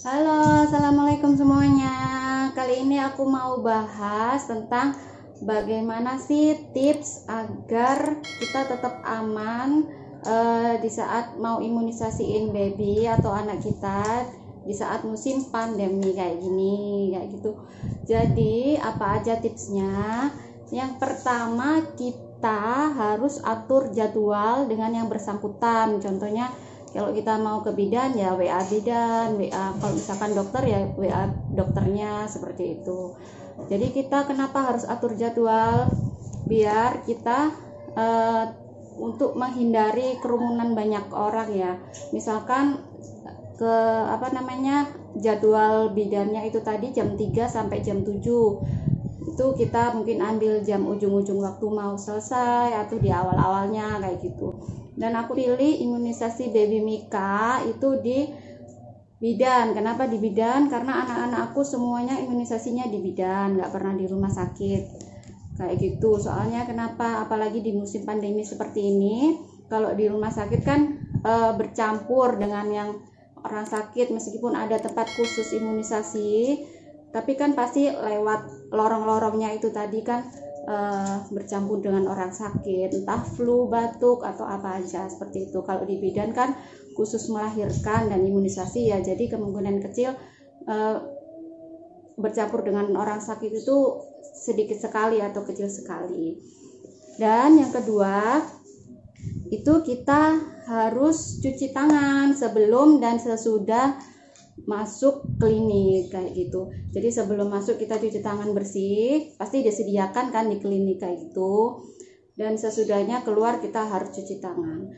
Halo, assalamualaikum semuanya. Kali ini aku mau bahas tentang bagaimana sih tips agar kita tetap aman di saat mau imunisasiin baby atau anak kita di saat musim pandemi kayak gini, kayak gitu. Jadi apa aja tipsnya? Yang pertama, kita harus atur jadwal dengan yang bersangkutan. Contohnya kalau kita mau ke bidan ya WA bidan, WA kalau misalkan dokter ya WA dokternya, seperti itu. Jadi kita kenapa harus atur jadwal? Biar kita untuk menghindari kerumunan banyak orang ya. Misalkan ke jadwal bidannya itu tadi jam 3 sampai jam 7. Itu kita mungkin ambil jam ujung-ujung waktu mau selesai atau di awal-awalnya kayak gitu. Dan aku pilih imunisasi baby Mika itu di bidan. Kenapa di bidan? Karena anak-anak aku semuanya imunisasinya di bidan, nggak pernah di rumah sakit kayak gitu. Soalnya kenapa? Apalagi di musim pandemi seperti ini, kalau di rumah sakit kan bercampur dengan yang orang sakit. Meskipun ada tempat khusus imunisasi, tapi kan pasti lewat lorong-lorongnya itu tadi kan bercampur dengan orang sakit, entah flu, batuk atau apa aja seperti itu. Kalau di bidan kan khusus melahirkan dan imunisasi ya, jadi kemungkinan kecil bercampur dengan orang sakit itu sedikit sekali atau kecil sekali. Dan yang kedua, itu kita harus cuci tangan sebelum dan sesudah masuk klinik kayak gitu. Jadi sebelum masuk kita cuci tangan bersih, pasti disediakan kan di klinik kayak gitu. Dan sesudahnya keluar kita harus cuci tangan.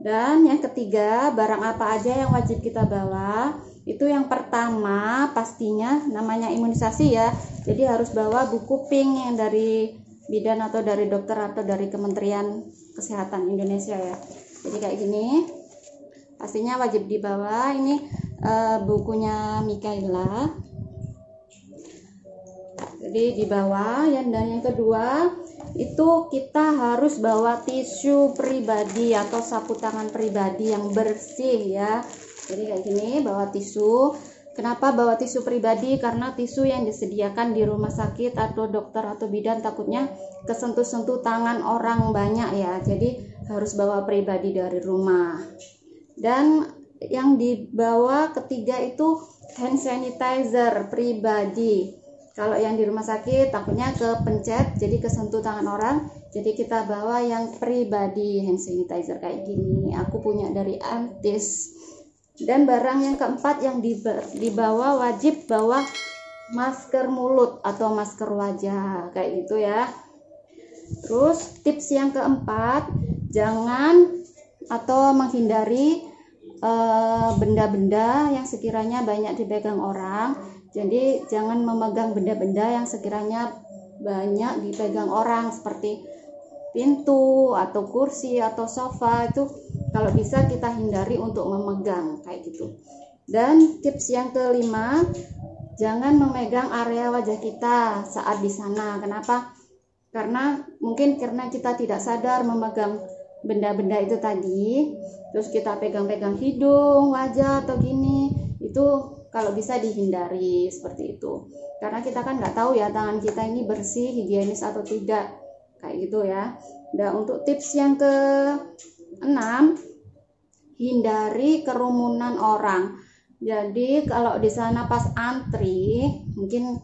Dan yang ketiga, barang apa aja yang wajib kita bawa? Itu yang pertama pastinya namanya imunisasi ya. Jadi harus bawa buku pink yang dari bidan atau dari dokter atau dari Kementerian Kesehatan Indonesia ya. Jadi kayak gini. Pastinya wajib dibawa. Ini bukunya Mikaela. Jadi dibawa ya. Dan yang kedua itu kita harus bawa tisu pribadi atau sapu tangan pribadi yang bersih ya. Jadi kayak gini, bawa tisu. Kenapa bawa tisu pribadi? Karena tisu yang disediakan di rumah sakit atau dokter atau bidan takutnya kesentuh-sentuh tangan orang banyak ya. Jadi harus bawa pribadi dari rumah. Dan yang dibawa ketiga itu hand sanitizer pribadi. Kalau yang di rumah sakit takutnya kepencet jadi kesentuh tangan orang, jadi kita bawa yang pribadi hand sanitizer kayak gini. Aku punya dari Antis. Dan barang yang keempat yang dibawa, wajib bawa masker mulut atau masker wajah kayak gitu ya. Terus tips yang keempat, jangan atau menghindari benda-benda yang sekiranya banyak dipegang orang. Jadi jangan memegang benda-benda yang sekiranya banyak dipegang orang seperti pintu atau kursi atau sofa. Itu kalau bisa kita hindari untuk memegang kayak gitu. Dan tips yang kelima, jangan memegang area wajah kita saat di sana. Kenapa? Karena mungkin karena kita tidak sadar memegang benda-benda itu tadi, terus kita pegang-pegang hidung, wajah atau gini, itu kalau bisa dihindari seperti itu. Karena kita kan nggak tahu ya tangan kita ini bersih, higienis atau tidak, kayak gitu ya. Dan untuk tips yang ke-6, hindari kerumunan orang. Jadi kalau di sana pas antri, mungkin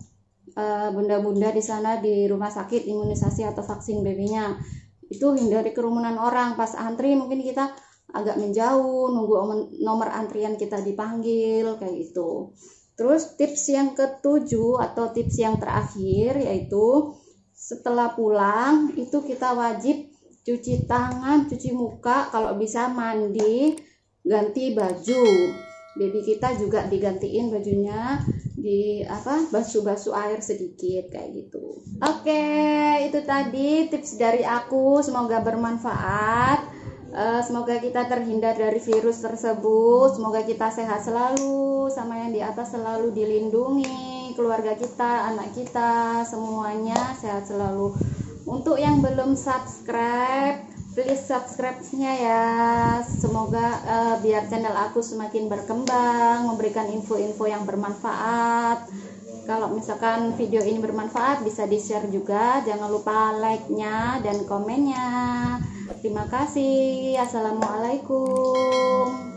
bunda-bunda di sana di rumah sakit imunisasi atau vaksin babynya, itu hindari kerumunan orang. Pas antri mungkin kita agak menjauh, nunggu nomor antrian kita dipanggil kayak gitu. Terus tips yang ke-7 atau tips yang terakhir yaitu setelah pulang itu kita wajib cuci tangan, cuci muka, kalau bisa mandi, ganti baju. Baby kita juga digantiin bajunya, basuh-basuh air sedikit kayak gitu. Oke, itu tadi tips dari aku, semoga bermanfaat. Semoga kita terhindar dari virus tersebut. Semoga kita sehat selalu, sama yang di atas selalu dilindungi, keluarga kita, anak kita, semuanya sehat selalu. Untuk yang belum subscribe, please subscribe-nya ya. Semoga biar channel aku semakin berkembang, memberikan info-info yang bermanfaat. Kalau misalkan video ini bermanfaat, bisa di-share juga. Jangan lupa like-nya dan komennya. Terima kasih. Assalamualaikum.